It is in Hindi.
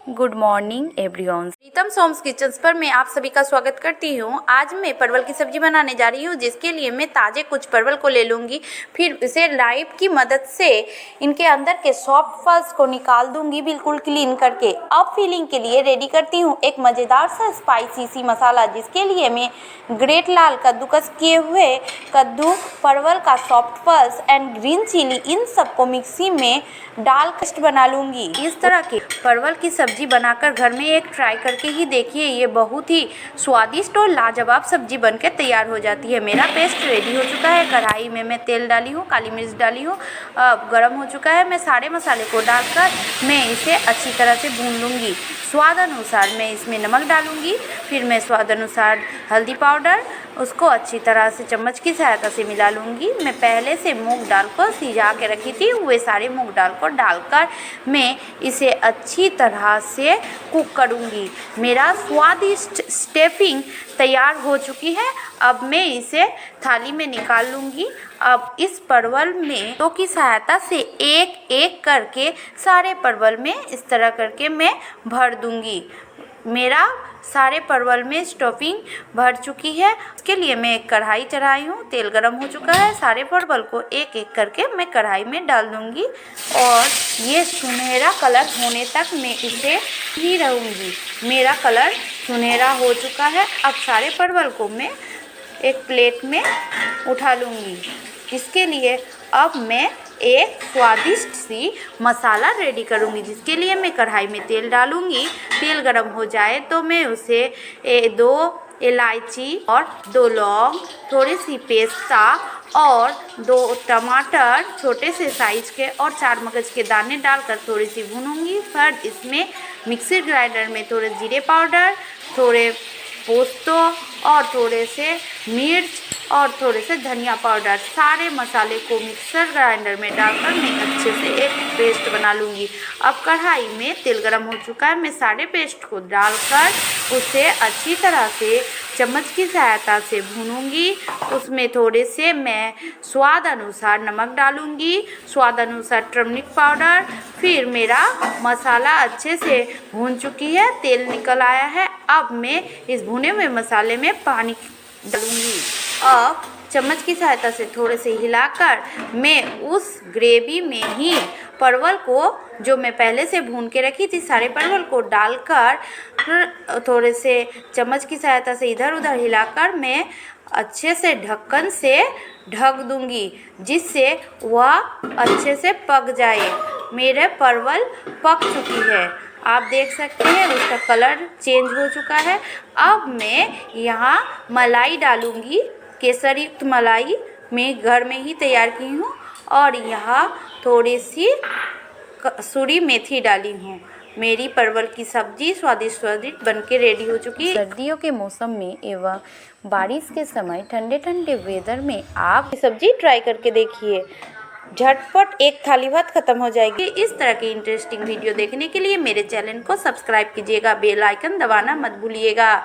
Good morning everyone. Pritam Som's kitchens पर मैं आप सभी का स्वागत करती हूँ। आज मैं परवल की सब्जी बनाने जा रही हूँ, जिसके लिए मैं ताज़े कुछ परवल को ले लूँगी। फिर इसे नाइफ की मदद से इनके अंदर के सॉफ्ट पल्स को निकाल दूँगी, बिल्कुल क्लीन करके। अब फिलिंग के लिए रेडी करती हूँ एक मज़ेदार सा स्पाइसी सी मसाला, जिसके लिए मैं ग्रेट लाल कद्दूकस किए हुए कद्दू, परवल का soft pulse and green chilli, इन सबको मिक्सी में डाल पेस्ट बना लूँगी। इस तरह के परवल की सब्जी बनाकर घर में एक ट्राई करके ही देखिए, ये बहुत ही स्वादिष्ट और लाजवाब सब्जी बनकर तैयार हो जाती है। मेरा पेस्ट रेडी हो चुका है। कढ़ाई में मैं तेल डाली हूँ, काली मिर्च डाली हूँ, गरम हो चुका है। मैं सारे मसाले को डालकर मैं इसे अच्छी तरह से भून लूँगी। स्वाद अनुसार मैं इसमें नमक डालूँगी, फिर मैं स्वाद अनुसार हल्दी पाउडर, उसको अच्छी तरह से चम्मच की सहायता से मिला लूँगी। मैं पहले से मूंग दाल को सिजा के रखी थी, वे सारे मूंग दाल को डालकर मैं इसे अच्छी तरह से कुक करूँगी। मेरा स्वादिष्ट स्टफिंग तैयार हो चुकी है। अब मैं इसे थाली में निकाल लूँगी। अब इस परवल में तो की सहायता से एक एक करके सारे परवल में इस तरह करके मैं भर दूँगी। मेरा सारे परवल में स्टफिंग भर चुकी है। इसके लिए मैं एक कढ़ाई चढ़ाई हूँ, तेल गरम हो चुका है। सारे परवल को एक एक करके मैं कढ़ाई में डाल दूँगी और ये सुनहरा कलर होने तक मैं इसे ही रहूँगी। मेरा कलर सुनहरा हो चुका है। अब सारे परवल को मैं एक प्लेट में उठा लूँगी। इसके लिए अब मैं एक स्वादिष्ट सी मसाला रेडी करूँगी, जिसके लिए मैं कढ़ाई में तेल डालूँगी। तेल गरम हो जाए तो मैं उसे 2 इलायची और 2 लौंग, थोड़ी सी पेस्ता और 2 टमाटर छोटे से साइज के और 4 मगज के दाने डालकर थोड़ी सी भूनूंगी। फिर इसमें मिक्सर ग्राइंडर में थोड़े जीरे पाउडर, थोड़े पोस्तो और थोड़े से मिर्च और थोड़े से धनिया पाउडर, सारे मसाले को मिक्सर ग्राइंडर में डालकर मैं अच्छे से एक पेस्ट बना लूँगी। अब कढ़ाई में तेल गरम हो चुका है। मैं सारे पेस्ट को डालकर उसे अच्छी तरह से चम्मच की सहायता से भूनूंगी। उसमें थोड़े से मैं स्वाद अनुसार नमक डालूंगी, स्वाद अनुसार टर्मरिक पाउडर। फिर मेरा मसाला अच्छे से भून चुकी है, तेल निकल आया है। अब मैं इस भुने हुए मसाले में पानी डालूंगी। अब चम्मच की सहायता से थोड़े से हिलाकर मैं उस ग्रेवी में ही परवल को, जो मैं पहले से भून के रखी थी, सारे परवल को डालकर थोड़े से चम्मच की सहायता से इधर उधर हिलाकर मैं अच्छे से ढक्कन से ढक दूंगी, जिससे वह अच्छे से पक जाए। मेरे परवल पक चुकी है, आप देख सकते हैं उसका कलर चेंज हो चुका है। अब मैं यहाँ मलाई डालूंगी, केसर युक्त मलाई मैं घर में ही तैयार की हूँ और यहाँ थोड़ी सी कसूरी मेथी डाली हूँ। मेरी परवल की सब्जी स्वादिष्ट स्वादिष्ट बनके रेडी हो चुकी है। सर्दियों के मौसम में एवं बारिश के समय ठंडे ठंडे वेदर में आप सब्जी ट्राई करके देखिए, झटपट एक थाली भात खत्म हो जाएगी। इस तरह की इंटरेस्टिंग वीडियो देखने के लिए मेरे चैनल को सब्सक्राइब कीजिएगा, बेल आइकन दबाना मत भूलिएगा।